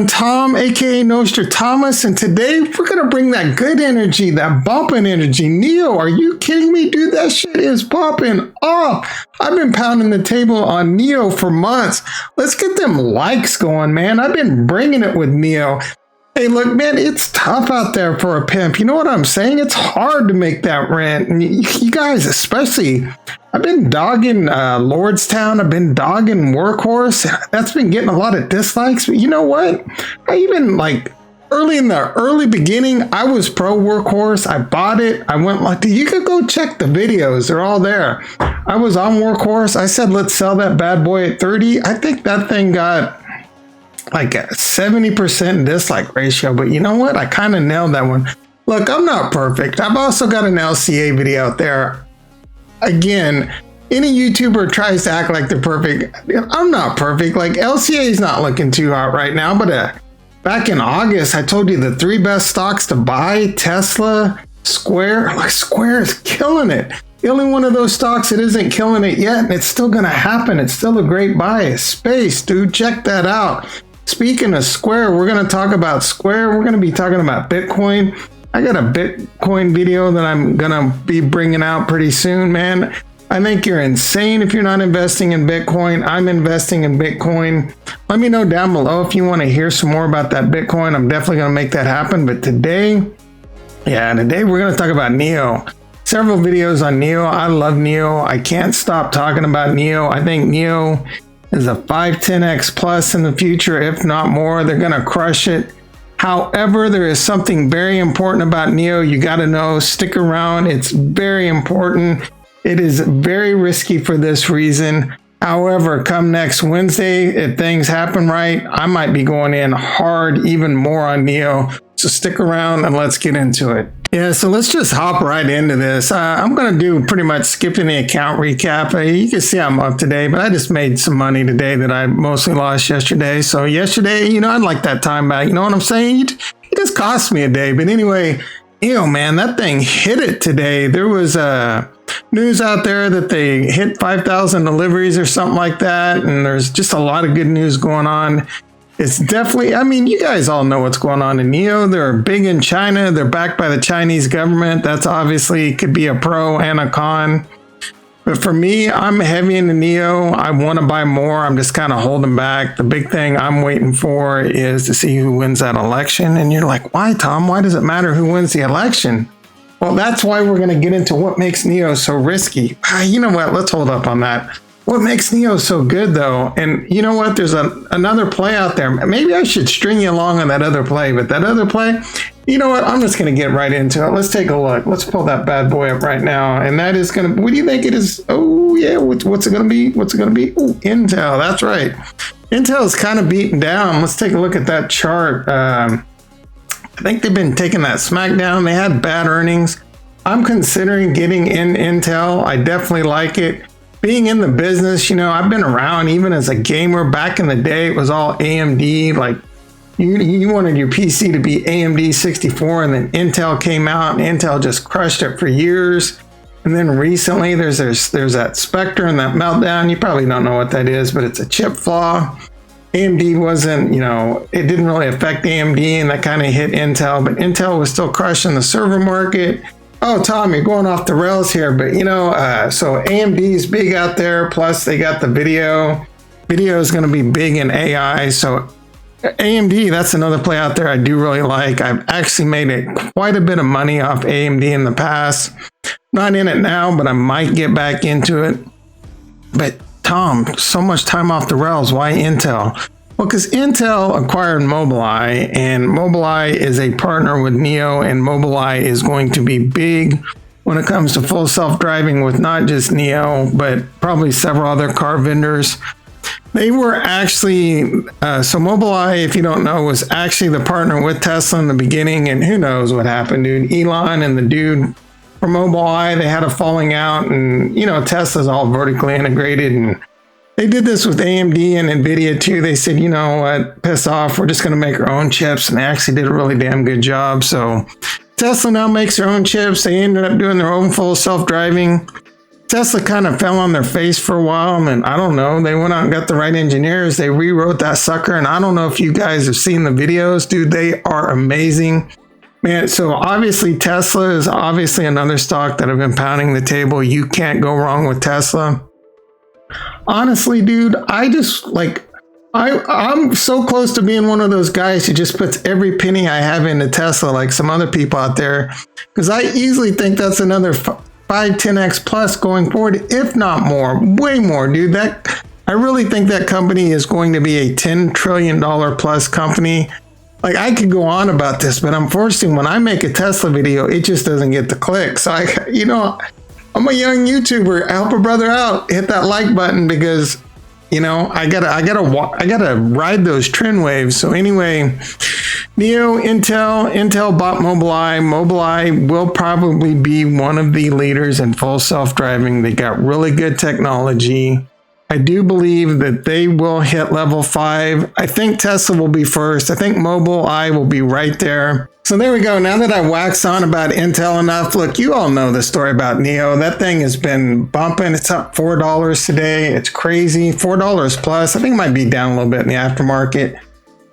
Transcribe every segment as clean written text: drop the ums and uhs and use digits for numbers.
everyone, Tom, aka Nostradamus, and today we're gonna bring that good energy, that bumping energy. Nio, are you kidding me, dude? That shit is popping off. I've been pounding the table on Nio for months. Let's get them likes going, man. I've been bringing it with Nio. Hey, look, man, it's tough out there for a pimp. You know what I'm saying? It's hard to make that rent. And you guys, especially, I've been dogging Lordstown. I've been dogging Workhorse. That's been getting a lot of dislikes. But you know what? I even, like, in the early beginning, I was pro Workhorse. I bought it. I went like, you could go check the videos. They're all there. I was on Workhorse. I said, let's sell that bad boy at 30. I think that thing got like a 70% dislike ratio, but you know what? I kind of nailed that one. Look, I'm not perfect. I've also got an LCA video out there. Again, any YouTuber tries to act like they're perfect. I'm not perfect. Like, LCA is not looking too hot right now, but back in August, I told you the 3 best stocks to buy: Tesla, Square. Like, Square is killing it. The only one of those stocks that isn't killing it yet, and it's still going to happen. It's still a great buy. Is Space, dude. Check that out. Speaking of Square, we're going to talk about Square. We're going to be talking about Bitcoin. I got a Bitcoin video that I'm going to be bringing out pretty soon, man. I think you're insane if you're not investing in Bitcoin. I'm investing in Bitcoin. Let me know down below if you want to hear some more about that Bitcoin. I'm definitely going to make that happen. But today we're going to talk about Nio. Several videos on Nio. I love Nio. I can't stop talking about Nio. I think Nio is a 5-10x plus in the future, if not more. They're going to crush it. However, there is something very important about Nio. You got to know, stick around. It's very important. It is very risky for this reason. However, come next Wednesday, if things happen right, I might be going in hard, even more on Nio. So stick around and let's get into it. Yeah, so let's just hop right into this. I'm going to do pretty much skipping the account recap. You can see I'm up today, but I just made some money today that I mostly lost yesterday. So yesterday, I'd like that time back. You know what I'm saying? It just cost me a day. But anyway, man, that thing hit it today. There was news out there that they hit 5,000 deliveries or something like that. And there's just a lot of good news going on. It's definitely, you guys all know what's going on in Nio. They're big in China. They're backed by the Chinese government. That's obviously could be a pro and a con. But for me, I'm heavy into Nio. I want to buy more. I'm just kind of holding back. The big thing I'm waiting for is to see who wins that election. And you're like, why, Tom? Why does it matter who wins the election? Well, that's why we're going to get into what makes Nio so risky. You know what? Let's hold up on that. What makes Nio so good, though, and you know what? There's another play out there. Maybe I should string you along on that other play, but that other play, you know what? I'm just going to get right into it. Let's take a look. Let's pull that bad boy up right now, and that is going to, what do you think it is? Oh, yeah, what's it going to be? What's it going to be? Oh, Intel, that's right. Intel is kind of beaten down. Let's take a look at that chart. I think they've been taking that smack down. They had bad earnings. I'm considering getting in Intel. I definitely like it. Being in the business, I've been around even as a gamer. Back in the day, it was all AMD. Like, you wanted your PC to be AMD 64, and then Intel came out, and Intel just crushed it for years. And then recently, there's that Spectre and that meltdown. You probably don't know what that is, but it's a chip flaw. AMD wasn't, it didn't really affect AMD, and that kind of hit Intel. But Intel was still crushing the server market. Oh, Tom, you're going off the rails here, but so AMD is big out there. Plus, they got the video. Video is going to be big in AI. So AMD, that's another play out there I do really like. I've actually made quite a bit of money off AMD in the past. Not in it now, but I might get back into it. But Tom, so much time off the rails. Why Intel? Well, because Intel acquired Mobileye, and Mobileye is a partner with Nio, and Mobileye is going to be big when it comes to full self-driving with not just Nio, but probably several other car vendors. They were actually, so Mobileye, if you don't know, was actually the partner with Tesla in the beginning, and who knows what happened, dude. Elon and the dude from Mobileye, they had a falling out, and, Tesla's all vertically integrated, and they did this with AMD and NVIDIA too. They said, you know what, piss off, we're just going to make our own chips. And they actually did a really damn good job. So Tesla now makes their own chips. They ended up doing their own full self-driving. Tesla kind of fell on their face for a while, and I don't know, they went out and got the right engineers. They rewrote that sucker, and I don't know if you guys have seen the videos, dude. They are amazing, man. So obviously Tesla is obviously another stock that have been pounding the table. You can't go wrong with Tesla. Honestly, dude, I'm so close to being one of those guys who just puts every penny I have into Tesla, like some other people out there, because I easily think that's another 5-10x plus going forward, if not more, way more, dude. I really think that company is going to be a $10 trillion plus company. Like, I could go on about this, but unfortunately, when I make a Tesla video, it just doesn't get the clicks. So I'm a young YouTuber. Help a brother out. Hit that like button, because I gotta ride those trend waves. So anyway, Intel bought Mobileye. Mobileye will probably be one of the leaders in full self-driving. They got really good technology. I do believe that they will hit level 5. I think Tesla will be first. I think Mobileye will be right there. So there we go. Now that I waxed on about Intel enough, look, you all know the story about NIO. That thing has been bumping. It's up $4 today. It's crazy. $4 plus. I think it might be down a little bit in the aftermarket.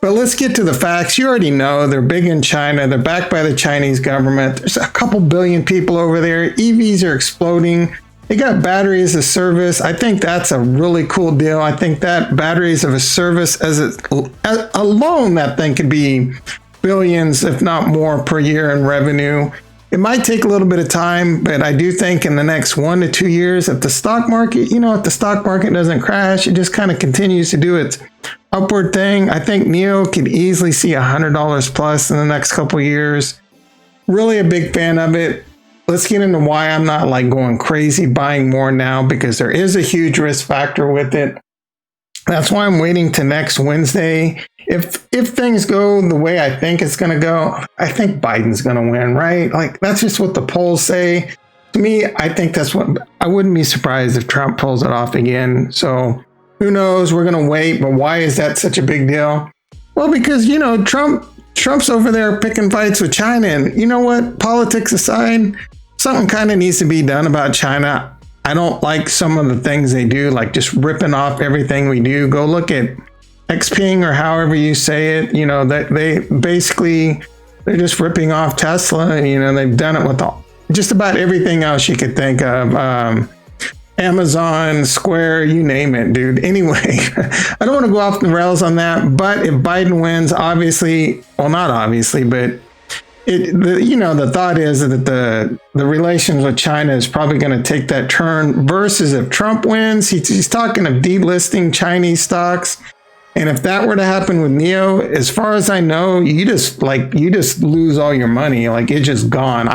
But let's get to the facts. You already know they're big in China. They're backed by the Chinese government. There's a couple billion people over there. EVs are exploding. They got batteries as a service. I think that's a really cool deal. I think that batteries of a service alone, that thing could be billions, if not more, per year in revenue. It might take a little bit of time, but I do think in the next 1 to 2 years, if the stock market, if the stock market doesn't crash, it just kind of continues to do its upward thing. I think NIO could easily see $100 plus in the next couple of years. Really a big fan of it. Let's get into why I'm not like going crazy buying more now, because there is a huge risk factor with it. That's why I'm waiting to next Wednesday. If things go the way I think it's going to go, I think Biden's going to win, right? Like, that's just what the polls say. To me, I think that's what, I wouldn't be surprised if Trump pulls it off again. So who knows? We're going to wait. But why is that such a big deal? Well, because, Trump's over there picking fights with China. And you know what? Politics aside, something kind of needs to be done about China. I don't like some of the things they do, like just ripping off everything we do. Go look at Xpeng or however you say it. That they're just ripping off Tesla. They've done it with just about everything else you could think of. Amazon, Square, you name it, dude. Anyway, I don't want to go off the rails on that, but if Biden wins, not obviously, but the thought is that the relations with China is probably going to take that turn, versus if Trump wins, he's talking of delisting Chinese stocks. And if that were to happen with NIO, as far as I know, you just lose all your money. Like, it's just gone.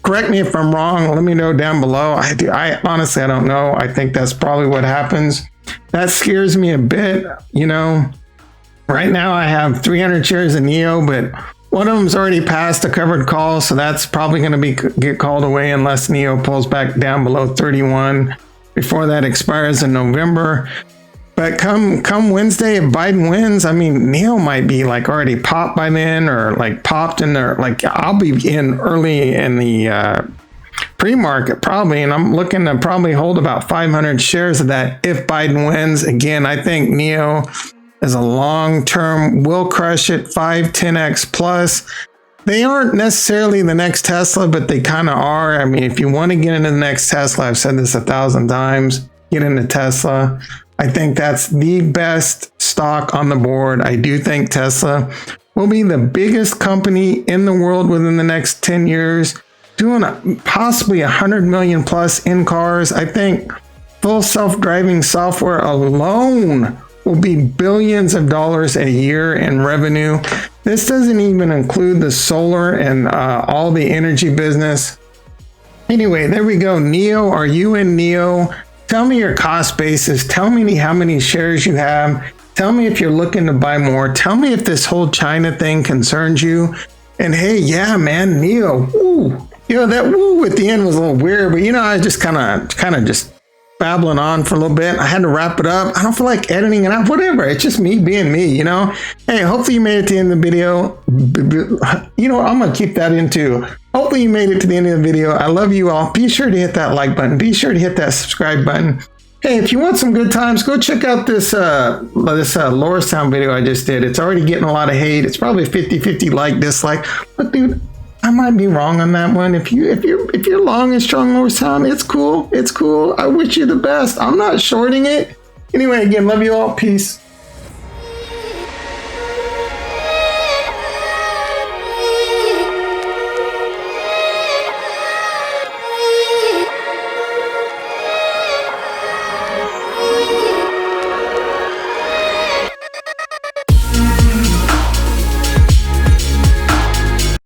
Correct me if I'm wrong. Let me know down below. I honestly, I don't know. I think that's probably what happens. That scares me a bit. Right now I have 300 shares in NIO, but one of them's already passed a covered call, so that's probably going to get called away unless NIO pulls back down below 31 before that expires in November. But come Wednesday, if Biden wins, NIO might be like already popped by then, or like popped in there. Like, I'll be in early in the pre-market probably, and I'm looking to probably hold about 500 shares of that if Biden wins. Again, I think NIO as a long-term will crush it, 5-10x plus. They aren't necessarily the next Tesla, but they kind of are. If you want to get into the next Tesla, I've said this 1,000 times, get into Tesla. I think that's the best stock on the board. I do think Tesla will be the biggest company in the world within the next 10 years, doing possibly 100 million plus in cars. I think full self-driving software alone will be billions of dollars a year in revenue. This doesn't even include the solar and all the energy business. Anyway, there we go. NIO, are you in NIO? Tell me your cost basis. Tell me how many shares you have. Tell me if you're looking to buy more. Tell me if this whole China thing concerns you. And hey, yeah, man, NIO. Ooh. That woo at the end was a little weird, but I was just kind of just babbling on for a little bit. I had to wrap it up. I don't feel like editing it out. Whatever. It's just me being me, Hey, hopefully you made it to the end of the video. I'm going to keep that into Hopefully you made it to the end of the video. I love you all. Be sure to hit that like button. Be sure to hit that subscribe button. Hey, if you want some good times, go check out this Lower Sound video I just did. It's already getting a lot of hate. It's probably 50-50 like, dislike. But dude, I might be wrong on that one. If you're long and strong Lower Sound, it's cool. It's cool. I wish you the best. I'm not shorting it. Anyway, again, love you all. Peace.